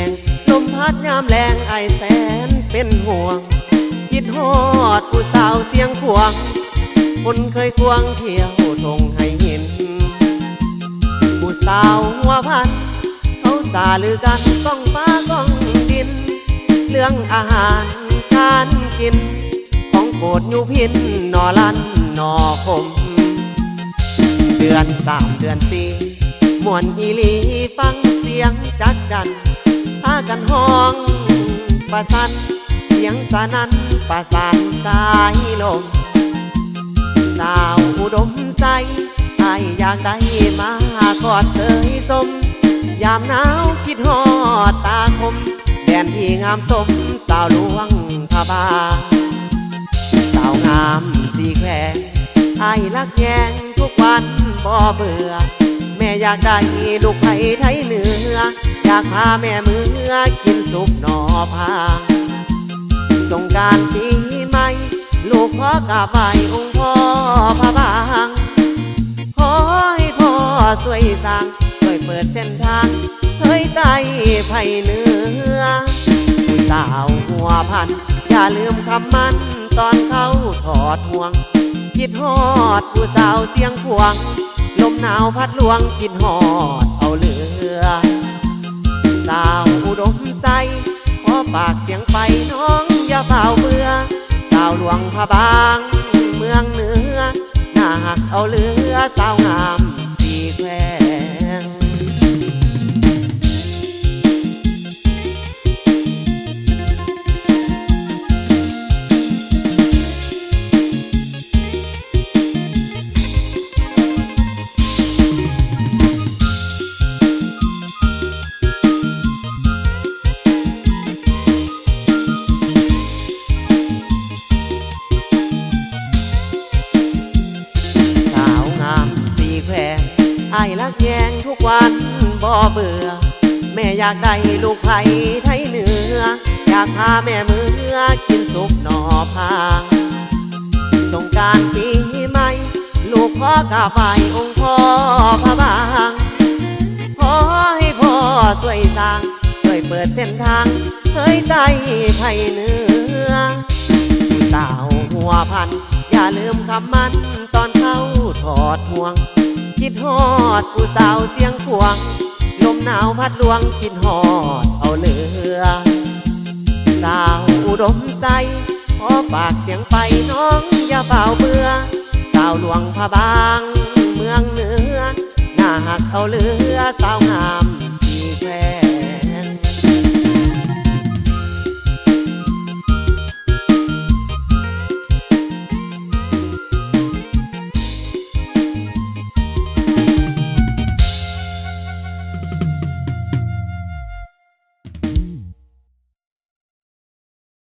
งลมพัดยามแรงไอแสนเป็นห่วงคิดฮอดผู้สาวเสียงขวงคนเคยควงเที่ยวทงให้เห็นผู้สาวหัวพันเขาสาลือกันก้องฟ้าก้องดินเรื่องอาหารการกินของโปรดอยู่พินนอลันนอคมเดือน3 เดือน4มวนอีลีฟังเสียงจัดจันพากันห้องประสันเสียงสานันประสานสายลมสาวอุดมใจไออยากได้มากอดเธอให้สมยามหนาวคิดฮอดตาคมแดนที่งามสมสาวหลวงพระบางสาวงามสีแควไอรักแยงทุกวันบ่เบื่อแม่อยากได้ลูกไผ่ไทยเหนืออยากพาแม่มือกินสุกหน่อพางสงกรานต์ปีใหม่ลูกพ่อกราบไหว้องค์พ่อพระบางขอให้พ่อช่วยสร้างช่วยเปิดเส้นทางเฮ้ยใจไผ่เหนือผู้สาวหัวพันอย่าลืมคำมั่นตอนเขาถอดห่วงคิดฮอดผู้สาวเสียงขวงลมหนาวพัดลวงคิดฮอดเอาเรือสาวอุดมใจขอปากเสียงไปน้องอย่าเฝ้าเบื่อสาวหลวงพระบางเมืองเหนือหน้าหักเอาเรือสาวงามสีแควงไอ้รักแยงทุกวันบ่เบื่อแม่อยากได้ลูกไผ่ไทยเหนืออยากพาแม่มือกินสุกหน่อพางสงกรานต์ปีใหม่ลูกพ่อกราบไหว้องค์พ่อพระบางขอให้พ่อช่วยสร้างช่วยเปิดเส้นทางเฮ้ยใจไผ่เหนือสาวหัวพันอย่าลืมคำมั่นตอนเขาถอดห่วงคิดฮอดผู้สาวเสียงขวงลมหนาวพัดลวงคิดฮอดเอาเรือสาวอุดมใจขอปากเสียงไปน้องอย่าเฝ้าเบื่อสาวหลวงพระบางเมืองเหนือหน้าหักเอาเรือสาวงามที่แคว